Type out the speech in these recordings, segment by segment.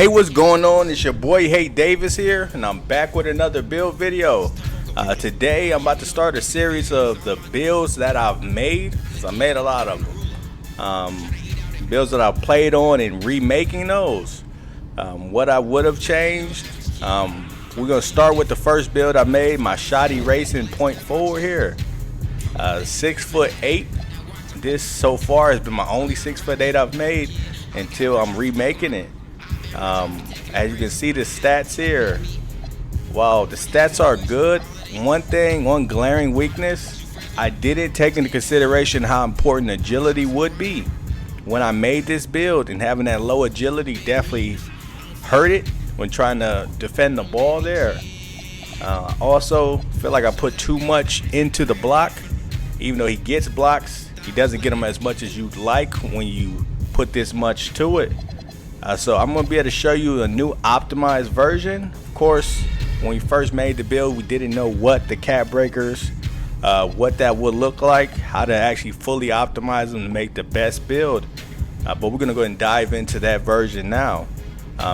Hey, what's going on? It's your boy Hate Davis here, and I'm back with another build video. Today I'm about to start a series of the builds that I've made. So I made a lot of them. Builds that I've played on and remaking those. What I would have changed. We're gonna start with the first build I made, my Shoddy Racing .4 here. 6'8". This so far has been my only 6'8" I've made until I'm remaking it. As you can see the stats here, wow, the stats are good. One glaring weakness, I didn't take into consideration how important agility would be when I made this build, and having that low agility definitely hurt it when trying to defend the ball there. Also feel like I put too much into the block. Even though he gets blocks, he doesn't get them as much as you'd like when you put this much to it. So I'm going to be able to show you a new optimized version. Of course, when we first made the build, we didn't know what the cap breakers, what that would look like, how to actually fully optimize them to make the best build. But we're going to go ahead and dive into that version now.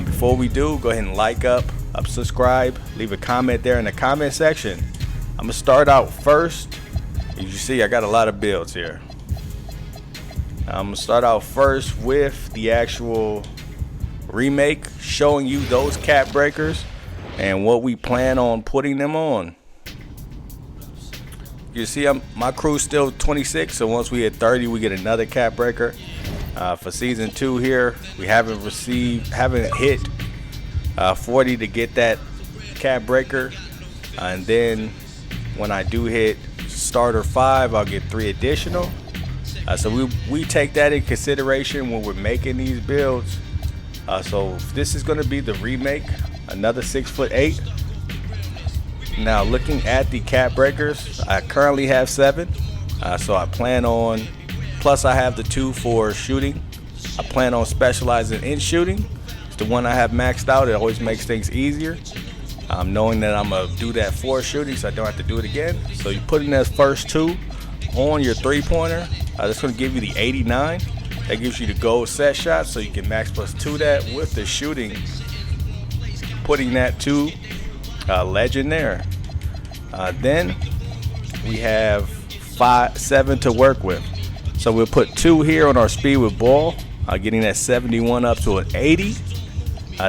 Before we do, go ahead and like up, subscribe, leave a comment there in the comment section. I'm going to start out first. As you see, I got a lot of builds here. I'm going to start out first with the actual remake, showing you those cap breakers and what we plan on putting them on. You see, my crew's still 26, so once we hit 30 we get another cap breaker. For season 2 here, we haven't hit 40 to get that cap breaker, and then when I do hit starter 5, I'll get 3 additional. So we take that in consideration when we're making these builds. So this is going to be the remake, another 6'8". Now looking at the cap breakers, I currently have 7. So I plan on, plus I have the 2 for shooting. I plan on specializing in shooting. It's the one I have maxed out. It always makes things easier. Knowing that I'm going to do that for shooting, so I don't have to do it again. So you put in that first 2 on your 3-pointer. That's going to give you the 89. That gives you the gold set shot, so you can max +2 that with the shooting, putting that to legend there. Then we have 7 to work with. So we'll put 2 here on our speed with ball, getting that 71 up to an 80.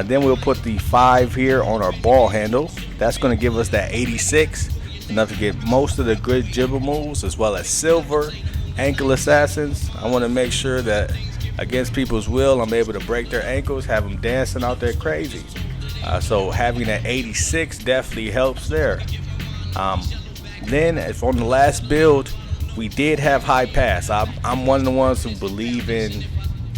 Then we'll put the 5 here on our ball handle. That's going to give us that 86, enough to get most of the good dribble moves, as well as silver ankle assassins. I want to make sure that against people's will, I'm able to break their ankles, have them dancing out there crazy. So having that 86 definitely helps there. Then if on the last build, we did have high pass. I'm one of the ones who believe in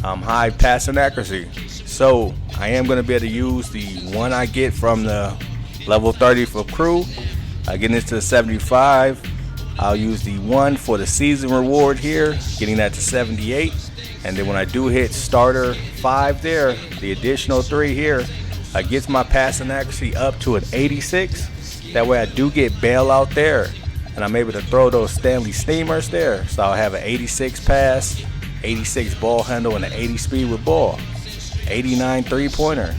high passing accuracy. So I am going to be able to use the one I get from the level 30 for crew. Getting into the 75. I'll use the 1 for the season reward here, getting that to 78. And then when I do hit starter 5 there, the additional 3 here gets my passing accuracy up to an 86. That way I do get bailout there, and I'm able to throw those Stanley Steamers there. So I'll have an 86 pass, 86 ball handle, and an 80 speed with ball, 89 3-pointer.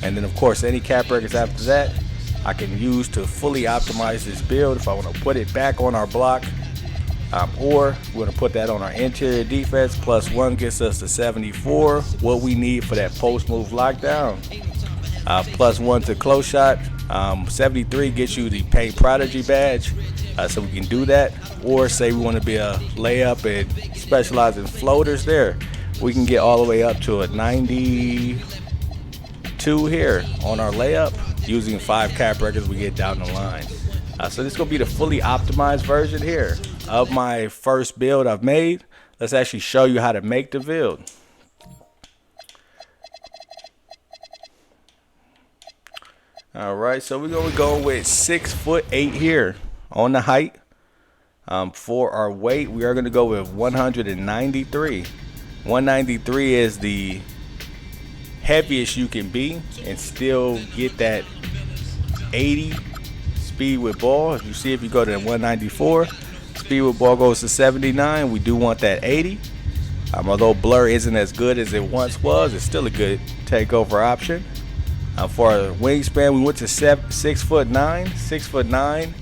And then of course any cap breakers after that I can use to fully optimize this build if I want to put it back on our block, or we're going to put that on our interior defense. +1 gets us to 74, what we need for that post move lockdown. +1 to close shot. 73 gets you the Paint Prodigy badge, so we can do that. Or say we want to be a layup and specialize in floaters there, we can get all the way up to a 92 here on our layup. Using 5 cap breakers, we get down the line. So this is going to be the fully optimized version here of my first build I've made. Let's actually show you how to make the build. Alright, so we're going to go with 6'8" here on the height. For our weight, we are going to go with 193. 193 is the heaviest you can be and still get that 80 speed with ball. If you see, if you go to 194, speed with ball goes to 79. We do want that 80. Although blur isn't as good as it once was, it's still a good takeover option. For our wingspan, we went to 6'9". 6'9"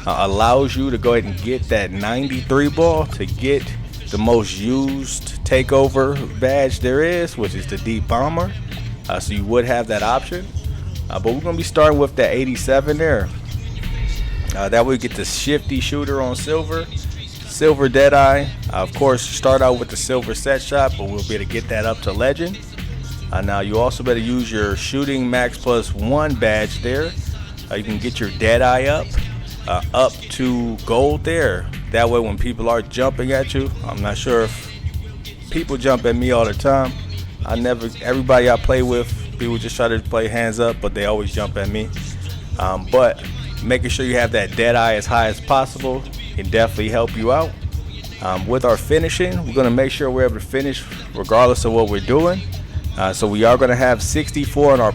allows you to go ahead and get that 93 ball to get the most used takeover badge there is, which is the deep bomber. So you would have that option. But we're going to be starting with that 87 there. That way we get the shifty shooter on silver. Silver Deadeye. Of course, start out with the silver set shot, but we'll be able to get that up to legend. Now you also better use your shooting max +1 badge there. You can get your Deadeye up to gold there. That way when people are jumping at you, I'm not sure if people jump at me all the time. Everybody I play with, people just try to play hands up, but they always jump at me. But making sure you have that Deadeye as high as possible can definitely help you out. With our finishing, we're going to make sure we're able to finish regardless of what we're doing. So we are going to have 64 on our